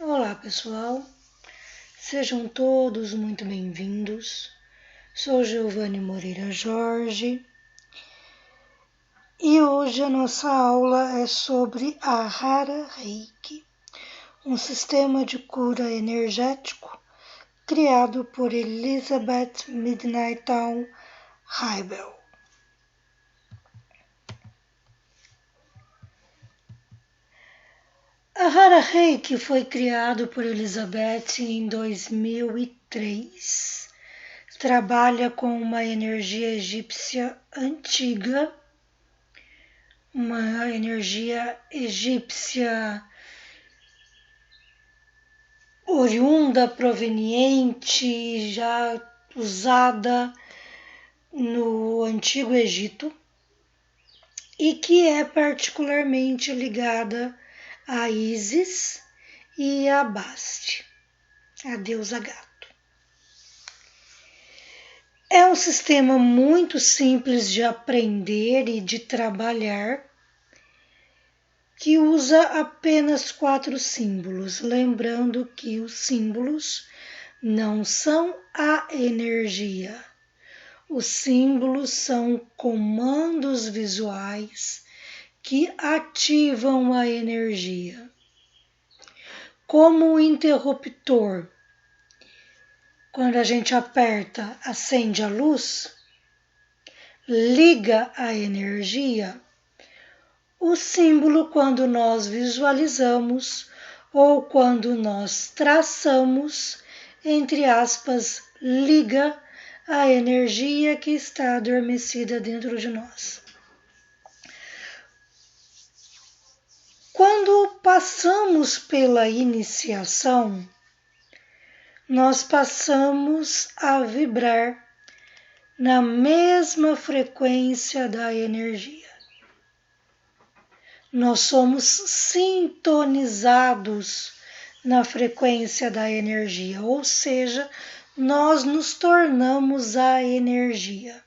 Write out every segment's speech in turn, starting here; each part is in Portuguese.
Olá pessoal, sejam todos muito bem-vindos. Sou Giovanni Moreira Jorge e hoje a nossa aula é sobre a Hara Reiki, um sistema de cura energético criado por Elizabeth Midnightown Heibel. A Hara Reiki foi criado por Elizabeth em 2003. Trabalha com uma energia egípcia antiga, uma energia egípcia oriunda, proveniente, já usada no Antigo Egito e que é particularmente ligada a Ísis e a Bast, a deusa gato. É um sistema muito simples de aprender e de trabalhar, que usa apenas 4 símbolos, lembrando que os símbolos não são a energia. Os símbolos são comandos visuais que ativam a energia. Como o interruptor, quando a gente aperta, acende a luz, liga a energia. O símbolo, quando nós visualizamos ou quando nós traçamos, entre aspas, liga a energia que está adormecida dentro de nós. Quando passamos pela iniciação, nós passamos a vibrar na mesma frequência da energia. Nós somos sintonizados na frequência da energia, ou seja, nós nos tornamos a energia.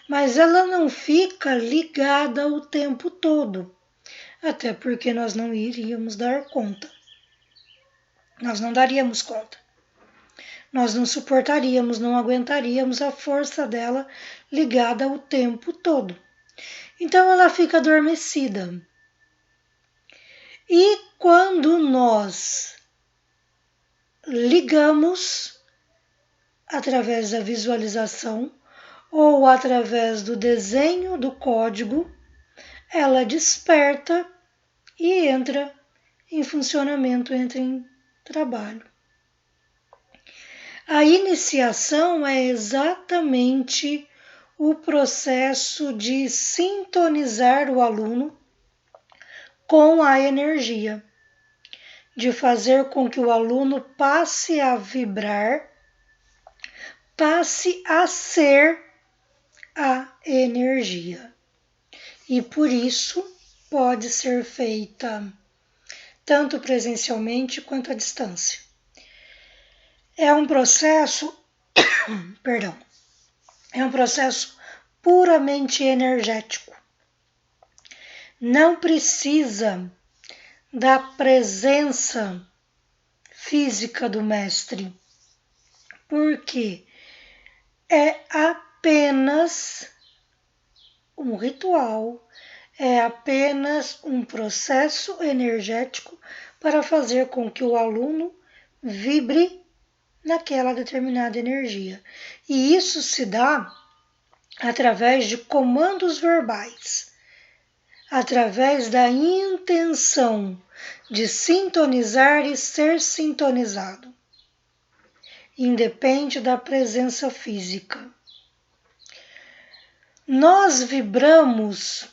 Mas ela não fica ligada o tempo todo, até porque nós não iríamos dar conta. Nós não daríamos conta. Nós não suportaríamos, não aguentaríamos a força dela ligada o tempo todo. Então ela fica adormecida. E quando nós ligamos através da visualização ou através do desenho do código, ela desperta e entra em funcionamento, entra em trabalho. A iniciação é exatamente o processo de sintonizar o aluno com a energia, de fazer com que o aluno passe a vibrar, passe a ser a energia. E por isso pode ser feita tanto presencialmente quanto à distância. É um processo, é um processo puramente energético. Não precisa da presença física do mestre, porque é apenas um ritual, é apenas um processo energético para fazer com que o aluno vibre naquela determinada energia. E isso se dá através de comandos verbais, através da intenção de sintonizar e ser sintonizado. Independe da presença física. Nós vibramos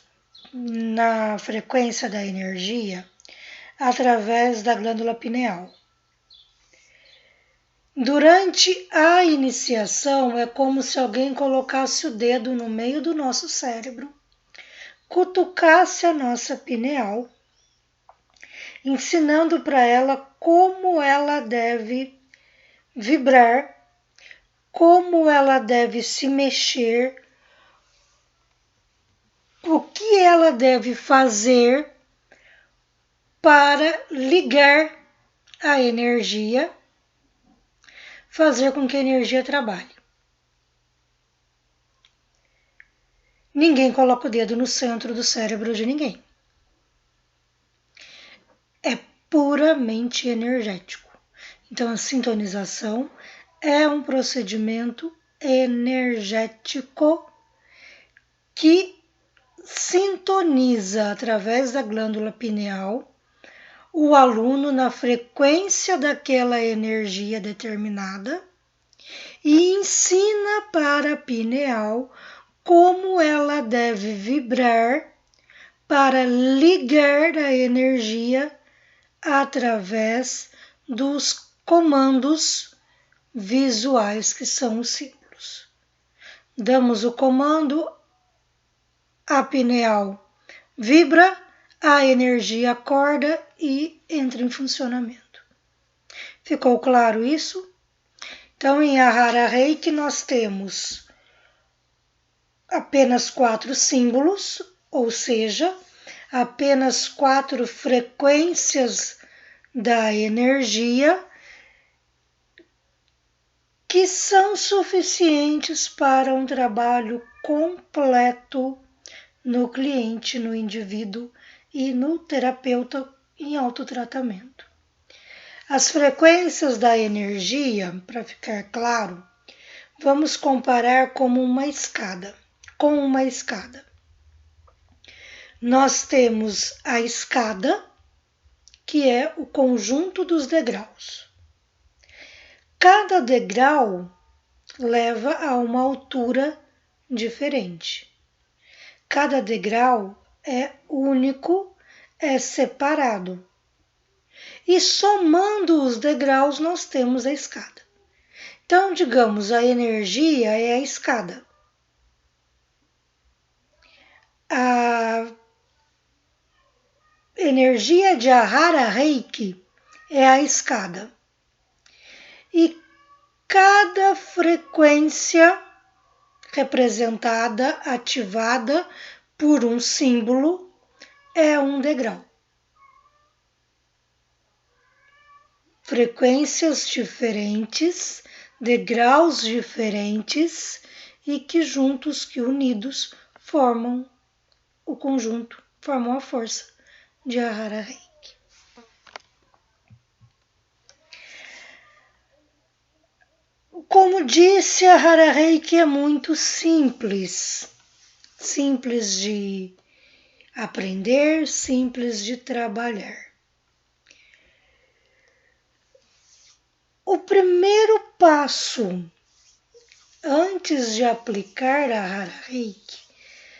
na frequência da energia através da glândula pineal. Durante a iniciação é como se alguém colocasse o dedo no meio do nosso cérebro, cutucasse a nossa pineal, ensinando para ela como ela deve vibrar, como ela deve se mexer, o que ela deve fazer para ligar a energia, fazer com que a energia trabalhe. Ninguém coloca o dedo no centro do cérebro de ninguém. É puramente energético. Então, a sintonização é um procedimento energético que sintoniza através da glândula pineal o aluno na frequência daquela energia determinada e ensina para a pineal como ela deve vibrar para ligar a energia através dos comandos visuais, que são os símbolos. Damos o comando, a pineal vibra, a energia acorda e entra em funcionamento. Ficou claro isso? Então, em Ahara Reiki, nós temos apenas 4 símbolos, ou seja, apenas 4 frequências da energia que são suficientes para um trabalho completo no cliente, no indivíduo e no terapeuta em autotratamento. As frequências da energia, para ficar claro, vamos comparar como uma escada. Com uma escada. Nós temos a escada, que é o conjunto dos degraus. Cada degrau leva a uma altura diferente. Cada degrau é único, é separado. E somando os degraus, nós temos a escada. Então, digamos, a energia é a escada. A energia de Ahara Reiki é a escada. E cada frequência representada, ativada por um símbolo, é um degrau. Frequências diferentes, degraus diferentes e que juntos, que unidos, formam o conjunto, formam a força de Ahara Reiki. Como disse, a Ahara Reiki é muito simples. Simples de aprender, simples de trabalhar. O primeiro passo antes de aplicar a Ahara Reiki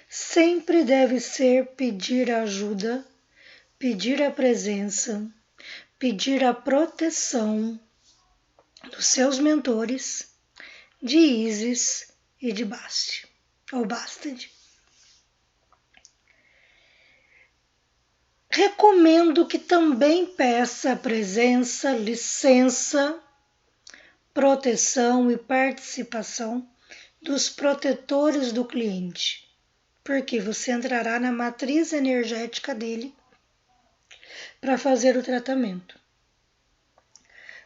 sempre deve ser pedir ajuda, pedir a presença, pedir a proteção dos seus mentores, de Isis e de Basti, ou Bastard. Recomendo que também peça a presença, licença, proteção e participação dos protetores do cliente, porque você entrará na matriz energética dele para fazer o tratamento.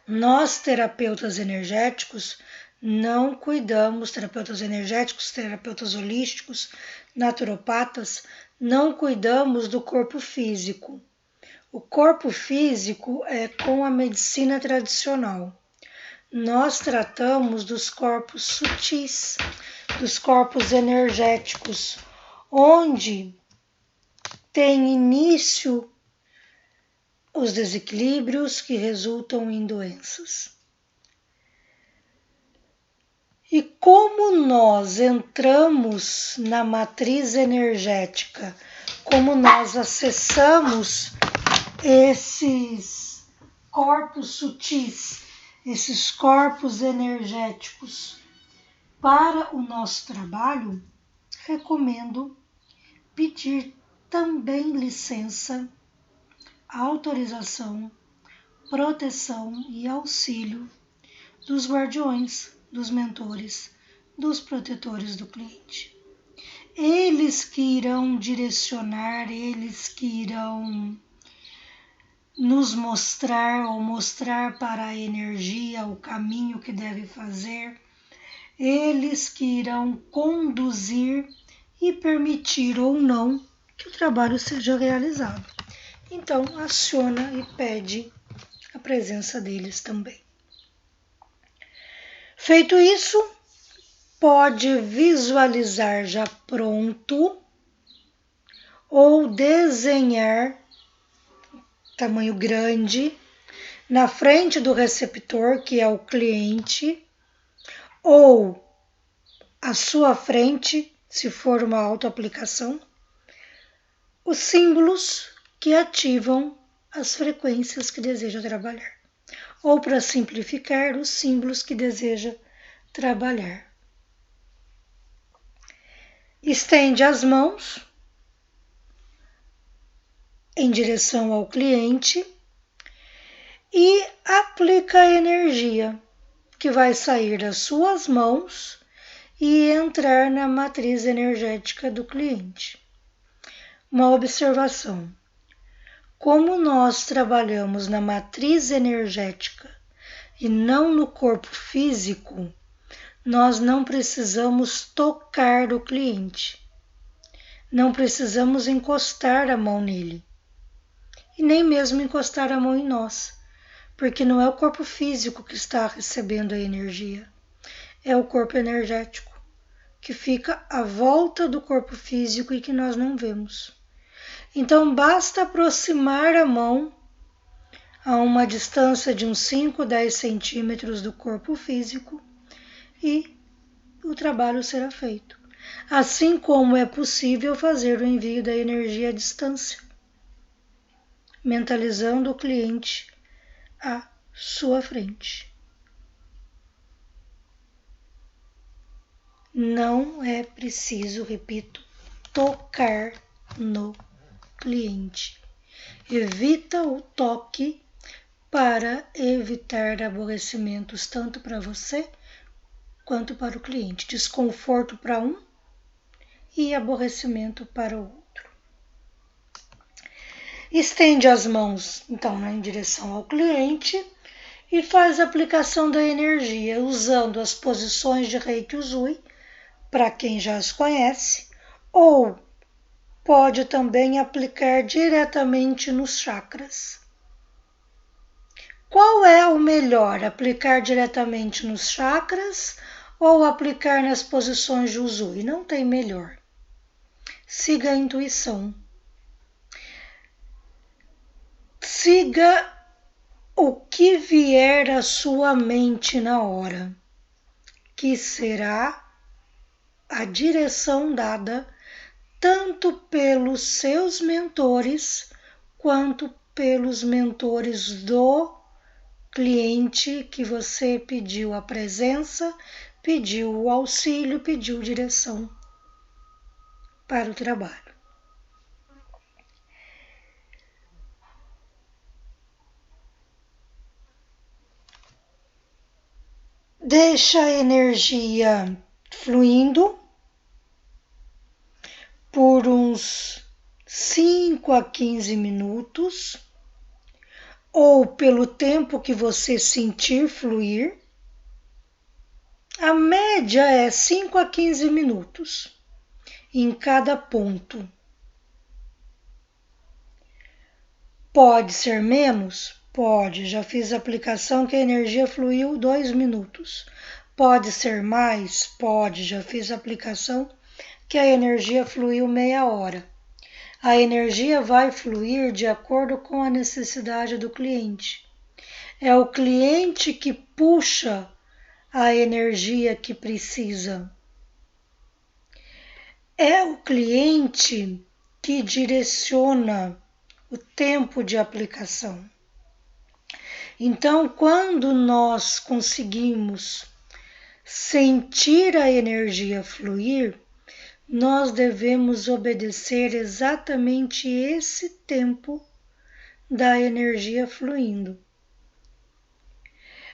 Nós, terapeutas energéticos, não cuidamos, terapeutas energéticos, terapeutas holísticos, naturopatas, não cuidamos do corpo físico. O corpo físico é com a medicina tradicional. Nós tratamos dos corpos sutis, dos corpos energéticos, onde tem início os desequilíbrios que resultam em doenças. E como nós entramos na matriz energética, como nós acessamos esses corpos sutis, esses corpos energéticos para o nosso trabalho, recomendo pedir também licença, autorização, proteção e auxílio dos guardiões, dos mentores, dos protetores do cliente. Eles que irão direcionar, eles que irão nos mostrar ou mostrar para a energia o caminho que deve fazer, eles que irão conduzir e permitir ou não que o trabalho seja realizado. Então, aciona e pede a presença deles também. Feito isso, pode visualizar já pronto ou desenhar tamanho grande na frente do receptor, que é o cliente, ou à sua frente, se for uma autoaplicação, os símbolos que ativam as frequências que deseja trabalhar. Ou, para simplificar, os símbolos que deseja trabalhar. Estende as mãos em direção ao cliente e aplica a energia que vai sair das suas mãos e entrar na matriz energética do cliente. Uma observação: como nós trabalhamos na matriz energética e não no corpo físico, nós não precisamos tocar o cliente, não precisamos encostar a mão nele e nem mesmo encostar a mão em nós, porque não é o corpo físico que está recebendo a energia, é o corpo energético que fica à volta do corpo físico e que nós não vemos. Então basta aproximar a mão a uma distância de uns 5, 10 centímetros do corpo físico e o trabalho será feito. Assim como é possível fazer o envio da energia à distância, mentalizando o cliente à sua frente. Não é preciso, repito, tocar no cliente. Evita o toque para evitar aborrecimentos tanto para você quanto para o cliente. Desconforto para um e aborrecimento para o outro. Estende as mãos, então, em direção ao cliente e faz a aplicação da energia usando as posições de Reiki Usui, para quem já as conhece, ou pode também aplicar diretamente nos chakras. Qual é o melhor, aplicar diretamente nos chakras ou aplicar nas posições de Usui? Não tem melhor. Siga a intuição. Siga o que vier à sua mente na hora, que será a direção dada tanto pelos seus mentores quanto pelos mentores do cliente que você pediu a presença, pediu o auxílio, pediu direção para o trabalho. Deixa a energia fluindo por uns 5 a 15 minutos, ou pelo tempo que você sentir fluir. A média é 5 a 15 minutos em cada ponto. Pode ser menos? Pode. Já fiz a aplicação que a energia fluiu 2 minutos. Pode ser mais? Pode. Já fiz a aplicação que a energia fluiu meia hora. A energia vai fluir de acordo com a necessidade do cliente. É o cliente que puxa a energia que precisa. É o cliente que direciona o tempo de aplicação. Então, quando nós conseguimos sentir a energia fluir, nós devemos obedecer exatamente esse tempo da energia fluindo.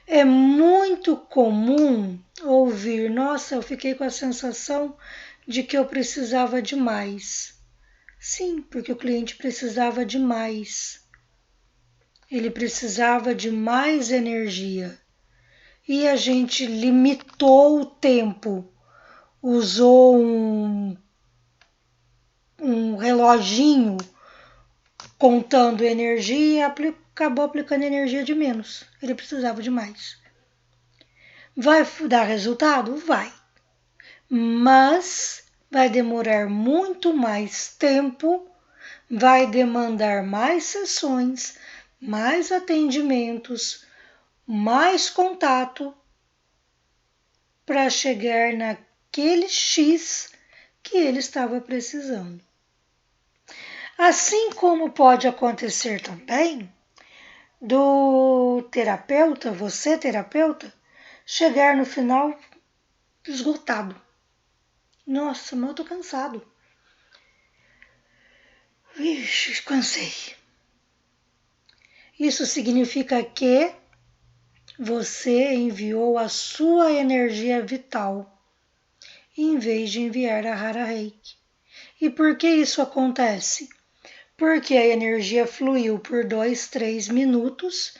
É muito comum ouvir: nossa, eu fiquei com a sensação de que eu precisava de mais. Sim, porque o cliente precisava de mais. ele precisava de mais energia. E a gente limitou o tempo, usou um reloginho contando energia e acabou aplicando energia de menos. Ele precisava de mais. Vai dar resultado? Vai. Mas vai demorar muito mais tempo, vai demandar mais sessões, mais atendimentos, mais contato para chegar naquele X que ele estava precisando. Assim como pode acontecer também do terapeuta, você terapeuta, chegar no final esgotado. Nossa, mas eu tô cansado. Vixe, cansei. Isso significa que você enviou a sua energia vital em vez de enviar a Hara Reiki. E por que isso acontece? Porque a energia fluiu por 2, 3 minutos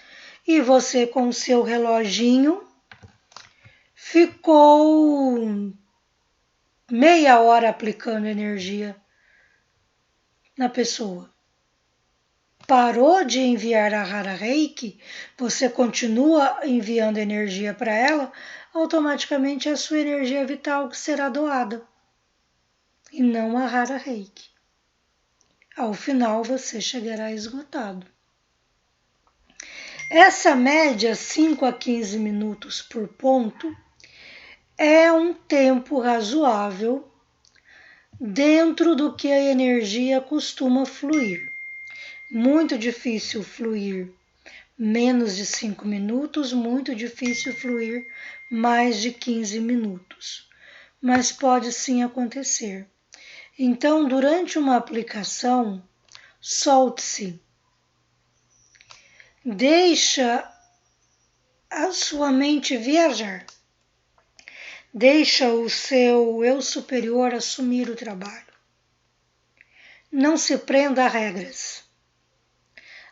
e você com o seu reloginho ficou meia hora aplicando energia na pessoa. Parou de enviar a Hara Reiki, você continua enviando energia para ela, automaticamente é a sua energia vital que será doada e não a Hara Reiki. Ao final você chegará esgotado. Essa média 5 a 15 minutos por ponto é um tempo razoável dentro do que a energia costuma fluir. Muito difícil fluir menos de 5 minutos, muito difícil fluir mais de 15 minutos, mas pode sim acontecer. Então, durante uma aplicação, solte-se. Deixa a sua mente viajar. Deixa o seu eu superior assumir o trabalho. Não se prenda a regras.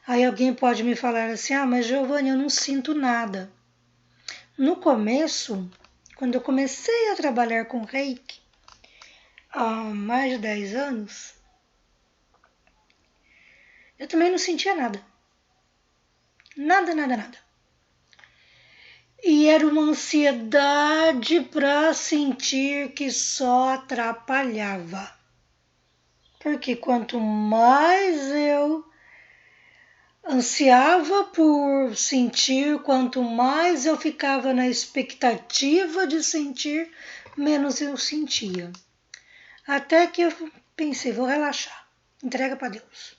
Aí alguém pode me falar assim, mas Giovanni, eu não sinto nada. No começo, quando eu comecei a trabalhar com Reiki, há mais de 10 anos, eu também não sentia nada. Nada, nada, nada. E era uma ansiedade para sentir que só atrapalhava. Porque quanto mais eu ansiava por sentir, quanto mais eu ficava na expectativa de sentir, menos eu sentia. Até que eu pensei, vou relaxar, entrega para Deus.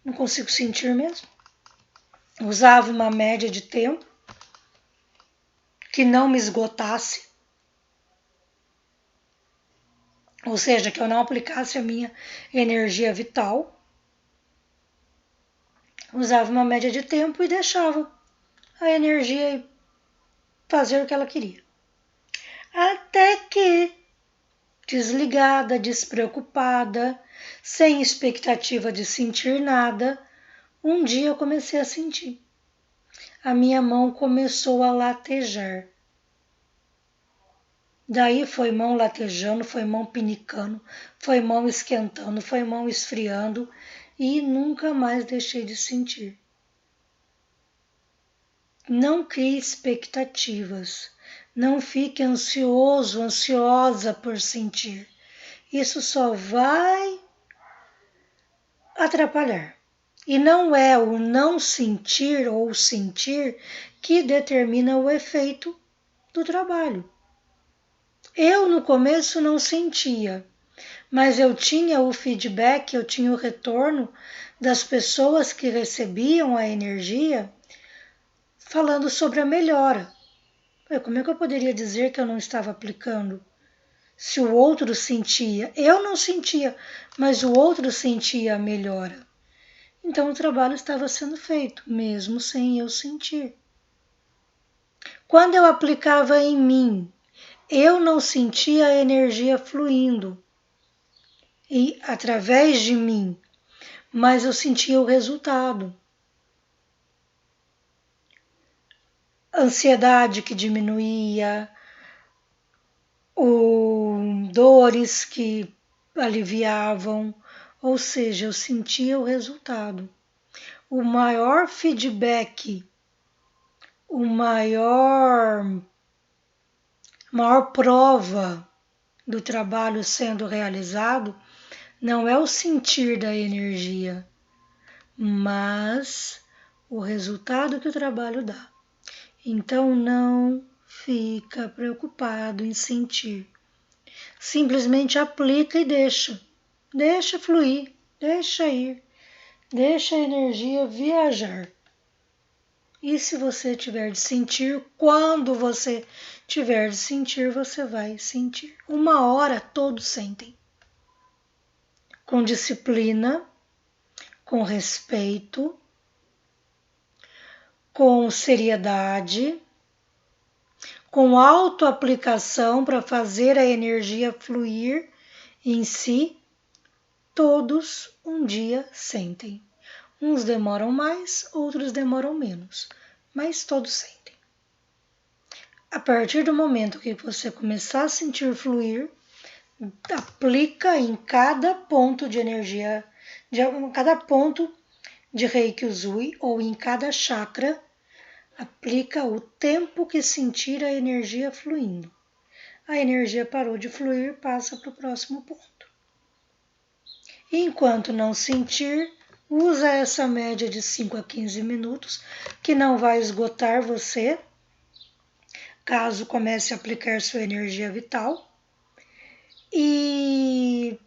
Não consigo sentir mesmo. Usava uma média de tempo que não me esgotasse, ou seja, que eu não aplicasse a minha energia vital. Usava uma média de tempo e deixava a energia fazer o que ela queria. Até que, desligada, despreocupada, sem expectativa de sentir nada, um dia eu comecei a sentir. A minha mão começou a latejar. Daí foi mão latejando, foi mão pinicando, foi mão esquentando, foi mão esfriando e nunca mais deixei de sentir. Não crie expectativas, não fique ansioso, ansiosa por sentir. Isso só vai atrapalhar. E não é o não sentir ou sentir que determina o efeito do trabalho. Eu no começo não sentia, mas eu tinha o feedback, eu tinha o retorno das pessoas que recebiam a energia falando sobre a melhora. Como é que eu poderia dizer que eu não estava aplicando? Se o outro sentia, eu não sentia, mas o outro sentia a melhora. Então o trabalho estava sendo feito, mesmo sem eu sentir. Quando eu aplicava em mim, eu não sentia a energia fluindo e através de mim, mas eu sentia o resultado. ansiedade que diminuía, dores que aliviavam, ou seja, eu sentia o resultado. O maior feedback, maior prova do trabalho sendo realizado não é o sentir da energia, mas o resultado que o trabalho dá. Então não fica preocupado em sentir. Simplesmente aplica e deixa. Deixa fluir, deixa ir, deixa a energia viajar. E se você tiver de sentir, quando você tiver de sentir, você vai sentir. Uma hora todos sentem. Com disciplina, com respeito, com seriedade, com autoaplicação para fazer a energia fluir em si, todos um dia sentem. Uns demoram mais, outros demoram menos, mas todos sentem. A partir do momento que você começar a sentir fluir, aplica em cada ponto de energia, cada ponto de Reiki Usui ou em cada chakra, aplica o tempo que sentir a energia fluindo. A energia parou de fluir, passa para o próximo ponto. E enquanto não sentir, usa essa média de 5 a 15 minutos, que não vai esgotar você, caso comece a aplicar sua energia vital. E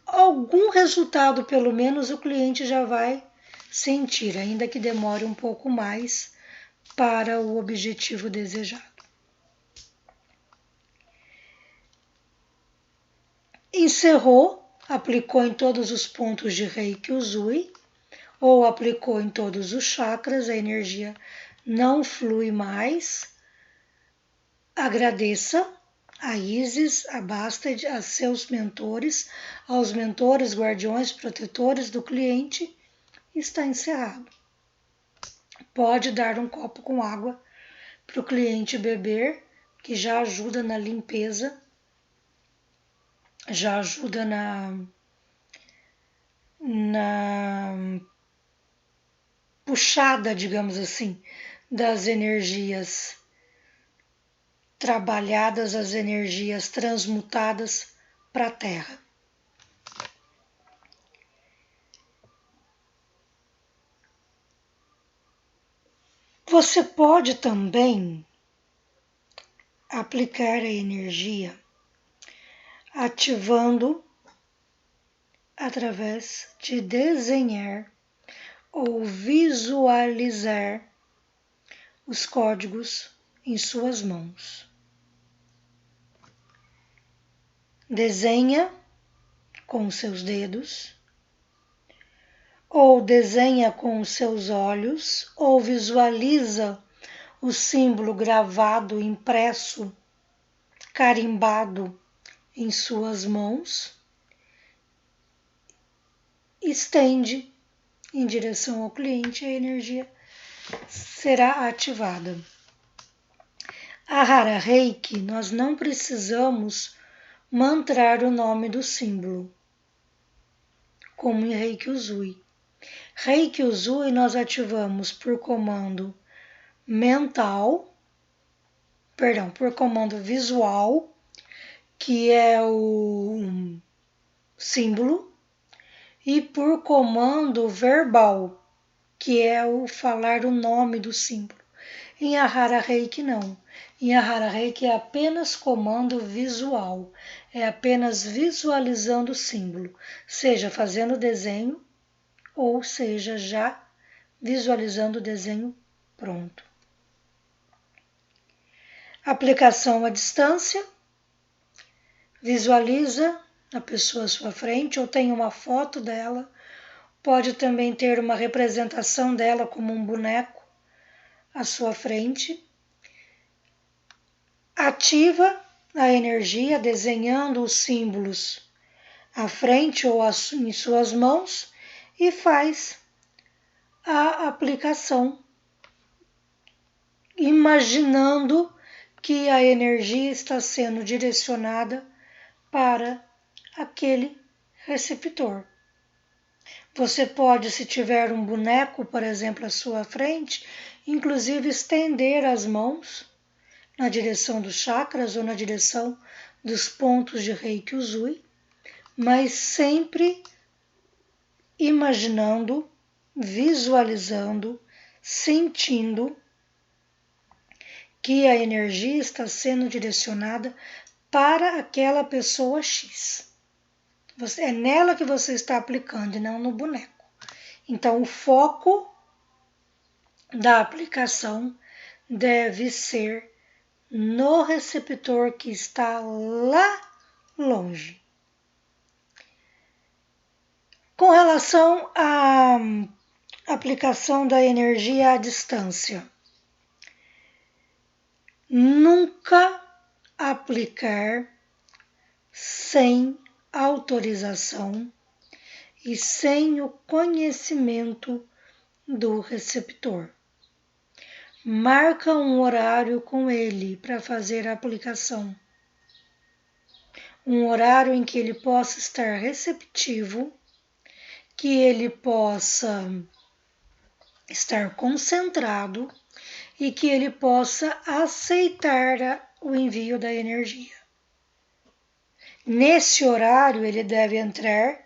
algum resultado, pelo menos, o cliente já vai sentir, ainda que demore um pouco mais para o objetivo desejado. Encerrou, aplicou em todos os pontos de Reiki Usui, ou aplicou em todos os chakras, a energia não flui mais. Agradeça a Isis, a Bastard, a seus mentores, aos mentores, guardiões, protetores do cliente. Está encerrado. Pode dar um copo com água para o cliente beber, que já ajuda na limpeza, já ajuda na puxada, digamos assim, das energias trabalhadas, as energias transmutadas para a Terra. Você pode também aplicar a energia ativando através de desenhar ou visualizar os códigos em suas mãos. Desenha com os seus dedos, ou desenha com os seus olhos, ou visualiza o símbolo gravado, impresso, carimbado em suas mãos. Estende em direção ao cliente, a energia será ativada. A Hara Reiki, nós não precisamos mantrar o nome do símbolo, como em Reiki Usui. Reiki Usui nós ativamos por comando por comando visual, que é o símbolo, e por comando verbal, que é o falar o nome do símbolo. Em Ahara Reiki não. Em Ahara Reiki é apenas comando visual, é apenas visualizando o símbolo, seja fazendo o desenho ou seja já visualizando o desenho pronto. Aplicação à distância, visualiza a pessoa à sua frente ou tem uma foto dela, pode também ter uma representação dela como um boneco à sua frente. Ativa a energia desenhando os símbolos à frente ou em suas mãos e faz a aplicação imaginando que a energia está sendo direcionada para aquele receptor. Você pode, se tiver um boneco, por exemplo, à sua frente, inclusive estender as mãos na direção dos chakras ou na direção dos pontos de Reiki Usui, mas sempre imaginando, visualizando, sentindo que a energia está sendo direcionada para aquela pessoa X. É nela que você está aplicando e não no boneco. Então, o foco da aplicação deve ser no receptor que está lá longe. Com relação à aplicação da energia à distância, nunca aplicar sem autorização e sem o conhecimento do receptor. Marca um horário com ele para fazer a aplicação. Um horário em que ele possa estar receptivo, que ele possa estar concentrado e que ele possa aceitar o envio da energia. Nesse horário, ele deve entrar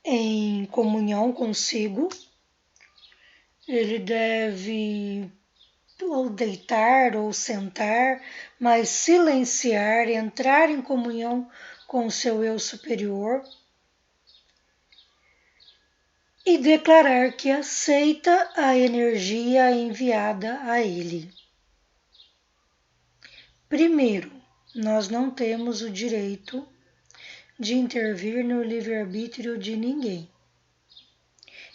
em comunhão consigo, ele deve ou deitar ou sentar, mas silenciar, entrar em comunhão com o seu eu superior e declarar que aceita a energia enviada a ele. Primeiro, nós não temos o direito de intervir no livre-arbítrio de ninguém.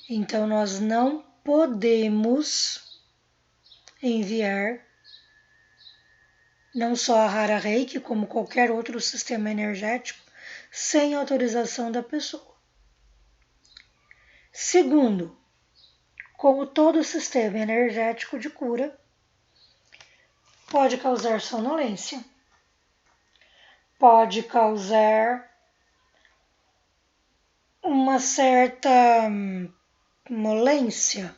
Então, nós não podemos enviar não só a Hara Reiki, como qualquer outro sistema energético, sem autorização da pessoa. Segundo, como todo sistema energético de cura, pode causar sonolência, pode causar uma certa molência.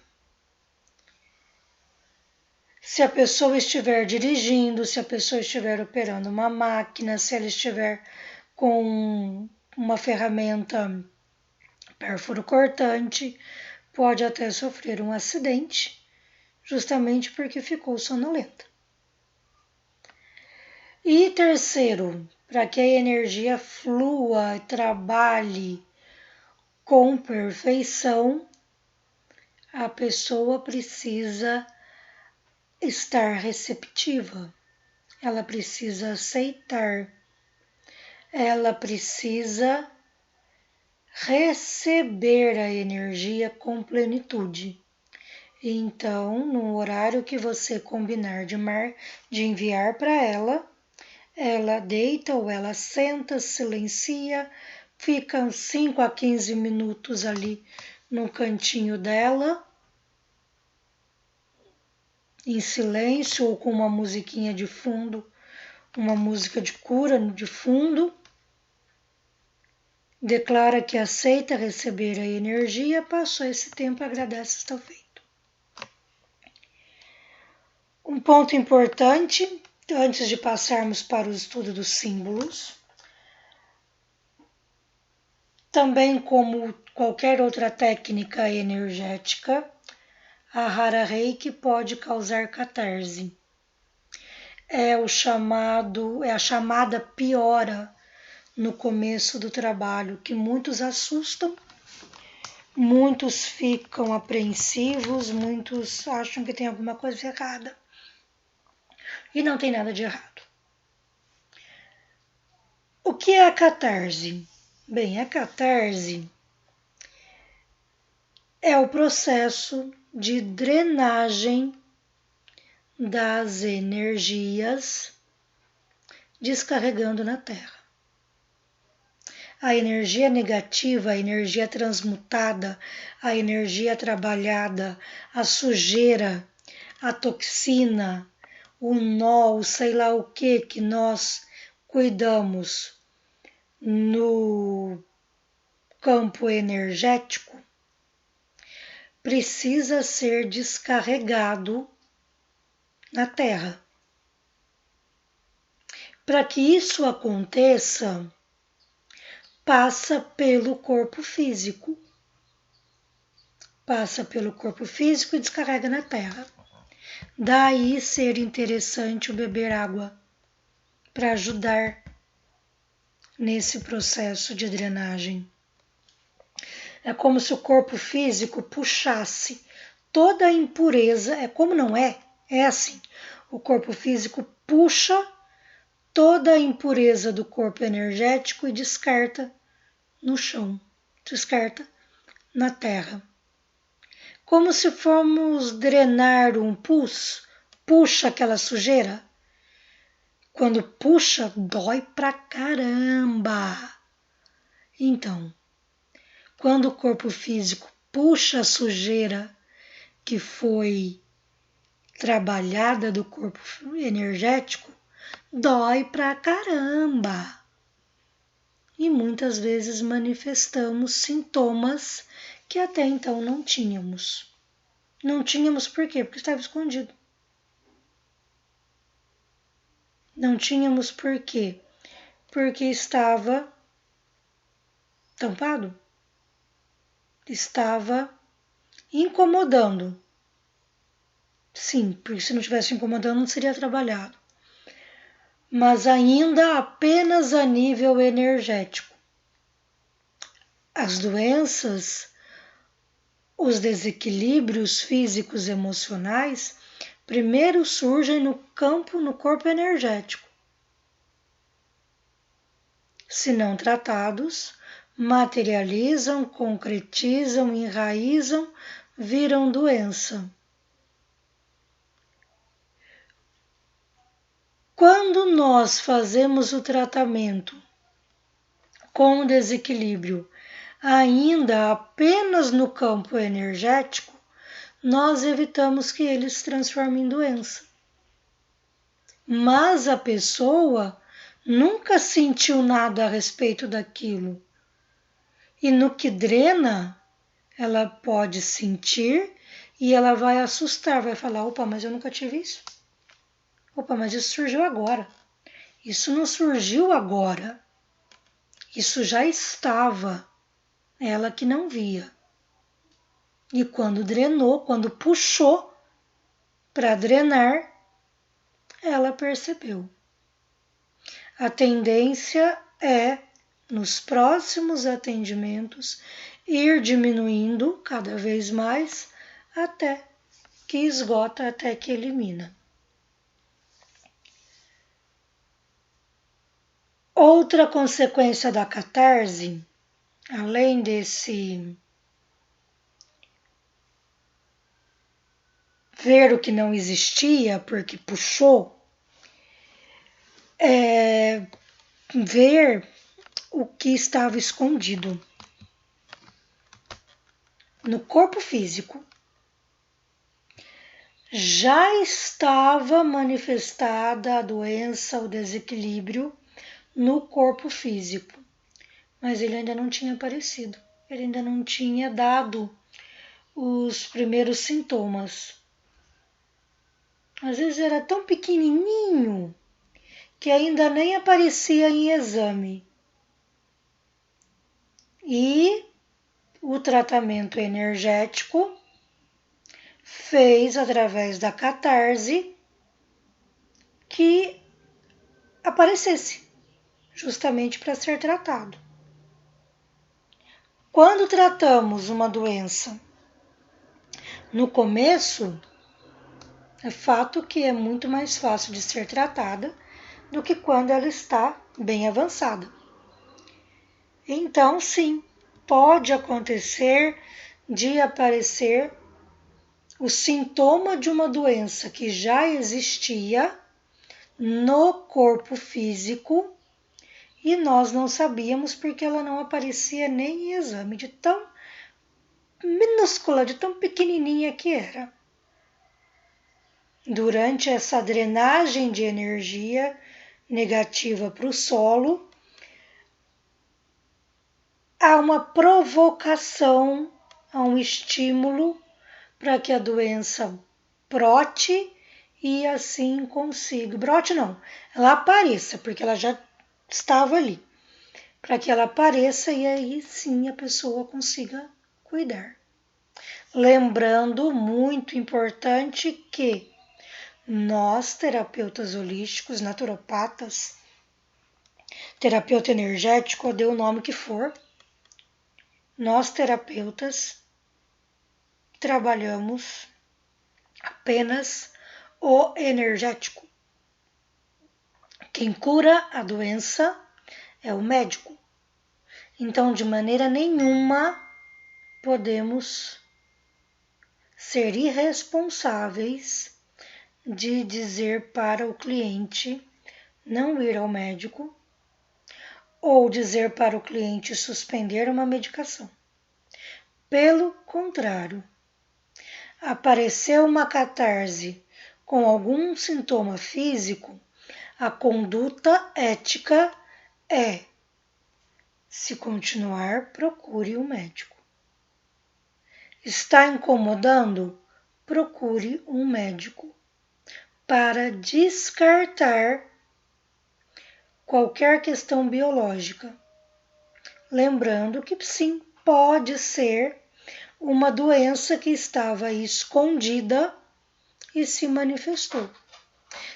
Se a pessoa estiver dirigindo, se a pessoa estiver operando uma máquina, se ela estiver com uma ferramenta pérfuro cortante, pode até sofrer um acidente, justamente porque ficou sonolenta. E terceiro, para que a energia flua e trabalhe com perfeição, a pessoa precisa estar receptiva, ela precisa aceitar, ela precisa receber a energia com plenitude. Então, no horário que você combinar de enviar para ela, ela deita ou ela senta, silencia, fica 5 a 15 minutos ali no cantinho dela, em silêncio ou com uma musiquinha de fundo, uma música de cura de fundo. Declara que aceita receber a energia, passou esse tempo, agradece, está feito. Um ponto importante, antes de passarmos para o estudo dos símbolos, também como qualquer outra técnica energética, a Hara Reiki pode causar catarse. É a chamada piora no começo do trabalho, que muitos assustam, muitos ficam apreensivos, muitos acham que tem alguma coisa errada. E não tem nada de errado. O que é a catarse? Bem, a catarse é o processo de drenagem das energias descarregando na Terra. A energia negativa, a energia transmutada, a energia trabalhada, a sujeira, a toxina, o nó, o sei lá o que nós cuidamos no campo energético, precisa ser descarregado na Terra. Para que isso aconteça, passa pelo corpo físico. Passa pelo corpo físico e descarrega na Terra. Daí ser interessante o beber água para ajudar nesse processo de drenagem. É como se o corpo físico puxasse toda a impureza, é como não é? É assim, o corpo físico puxa toda a impureza do corpo energético e descarta no chão, descarta na terra. Como se formos drenar um pus, puxa aquela sujeira. Quando puxa, dói pra caramba. Então, quando o corpo físico puxa a sujeira que foi trabalhada do corpo energético, dói pra caramba. E muitas vezes manifestamos sintomas que até então não tínhamos. Não tínhamos por quê? Porque estava escondido. Não tínhamos por quê? Porque estava tampado. Estava incomodando. Sim, porque se não estivesse incomodando não seria trabalhado. Mas ainda apenas a nível energético. As doenças, os desequilíbrios físicos e emocionais, primeiro surgem no corpo energético. Se não tratados, materializam, concretizam, enraizam, viram doença. Quando nós fazemos o tratamento com desequilíbrio ainda apenas no campo energético, nós evitamos que ele se transforme em doença. Mas a pessoa nunca sentiu nada a respeito daquilo. E no que drena, ela pode sentir e ela vai assustar, vai falar, opa, mas eu nunca tive isso. Opa, mas isso surgiu agora. Isso não surgiu agora. Isso já estava. Ela que não via. E quando drenou, quando puxou para drenar, ela percebeu. A tendência é, nos próximos atendimentos, ir diminuindo cada vez mais até que esgota, até que elimina. Outra consequência da catarse, além desse ver o que não existia porque puxou, é ver o que estava escondido no corpo físico. Já estava manifestada a doença, o desequilíbrio no corpo físico, mas ele ainda não tinha aparecido, ele ainda não tinha dado os primeiros sintomas. Às vezes era tão pequenininho que ainda nem aparecia em exame. E o tratamento energético fez, através da catarse, que aparecesse, justamente para ser tratado. Quando tratamos uma doença no começo, é fato que é muito mais fácil de ser tratada do que quando ela está bem avançada. Então, sim, pode acontecer de aparecer o sintoma de uma doença que já existia no corpo físico e nós não sabíamos porque ela não aparecia nem em exame, de tão minúscula, de tão pequenininha que era. durante essa drenagem de energia negativa para o solo, há uma provocação, há um estímulo para que a doença brote e assim consiga. Brote não, ela apareça, porque ela já estava ali. Para que ela apareça e aí sim a pessoa consiga cuidar. Lembrando, muito importante, que nós, terapeutas holísticos, naturopatas, terapeuta energético, dê o nome que for, nós, terapeutas, trabalhamos apenas o energético. Quem cura a doença é o médico. Então, de maneira nenhuma, podemos ser irresponsáveis de dizer para o cliente não ir ao médico ou dizer para o cliente suspender uma medicação. Pelo contrário, apareceu uma catarse com algum sintoma físico, a conduta ética é: se continuar, procure um médico. Está incomodando? Procure um médico para descartar qualquer questão biológica. Lembrando que sim, pode ser uma doença que estava escondida e se manifestou.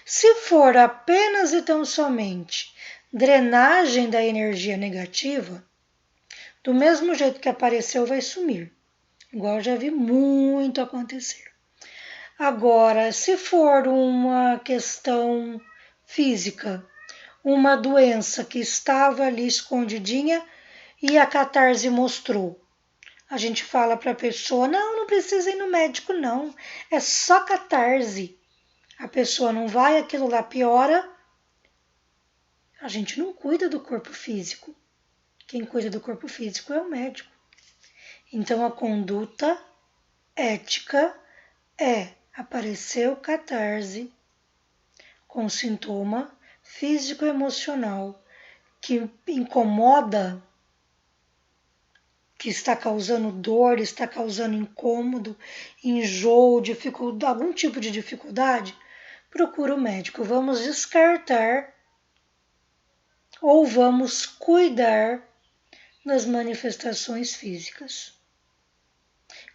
Se for apenas e tão somente drenagem da energia negativa, do mesmo jeito que apareceu, vai sumir. Igual eu já vi muito acontecer. Agora, se for uma questão física, uma doença que estava ali escondidinha e a catarse mostrou, a gente fala para a pessoa, não precisa ir no médico não, é só catarse. A pessoa não vai, aquilo lá piora. A gente não cuida do corpo físico. Quem cuida do corpo físico é o médico. Então a conduta ética é: apareceu catarse com sintoma físico-emocional que incomoda, que está causando dor, está causando incômodo, enjoo, dificuldade, algum tipo de dificuldade, procura o médico. Vamos descartar ou vamos cuidar das manifestações físicas.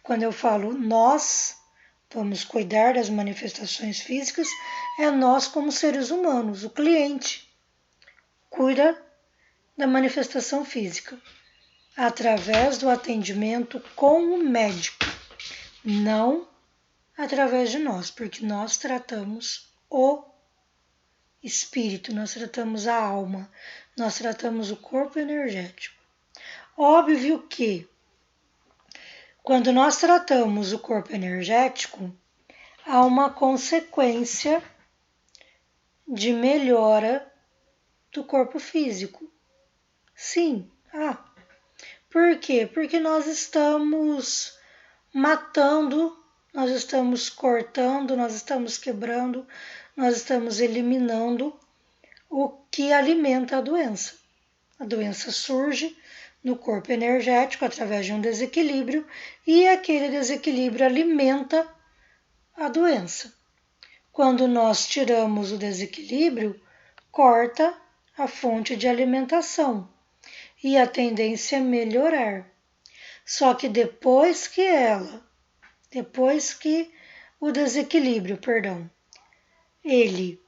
Quando eu falo nós vamos cuidar das manifestações físicas, é nós como seres humanos. O cliente cuida da manifestação física através do atendimento com o médico, não através de nós, porque nós tratamos o espírito, nós tratamos a alma, nós tratamos o corpo energético. Óbvio que quando nós tratamos o corpo energético, há uma consequência de melhora do corpo físico. Sim, Por quê? Porque nós estamos matando, nós estamos cortando, nós estamos quebrando, nós estamos eliminando o que alimenta a doença. A doença surge no corpo energético através de um desequilíbrio e aquele desequilíbrio alimenta a doença. Quando nós tiramos o desequilíbrio, corta a fonte de alimentação e a tendência é melhorar. Só que depois que o desequilíbrio, ele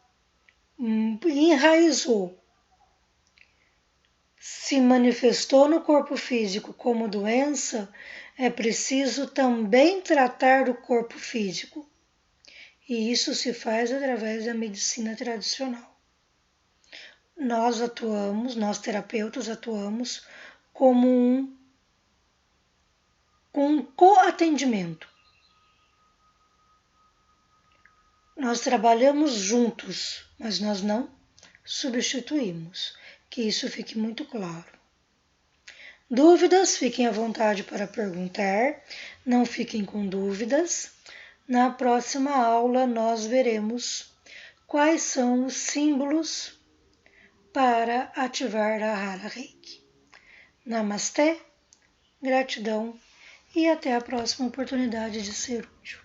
enraizou, se manifestou no corpo físico como doença, é preciso também tratar do corpo físico. E isso se faz através da medicina tradicional. Nós terapeutas atuamos como um co-atendimento. Nós trabalhamos juntos, mas nós não substituímos. Que isso fique muito claro. Dúvidas? Fiquem à vontade para perguntar. Não fiquem com dúvidas. Na próxima aula nós veremos quais são os símbolos para ativar a Hara Reiki. Namastê, gratidão e até a próxima oportunidade de ser útil.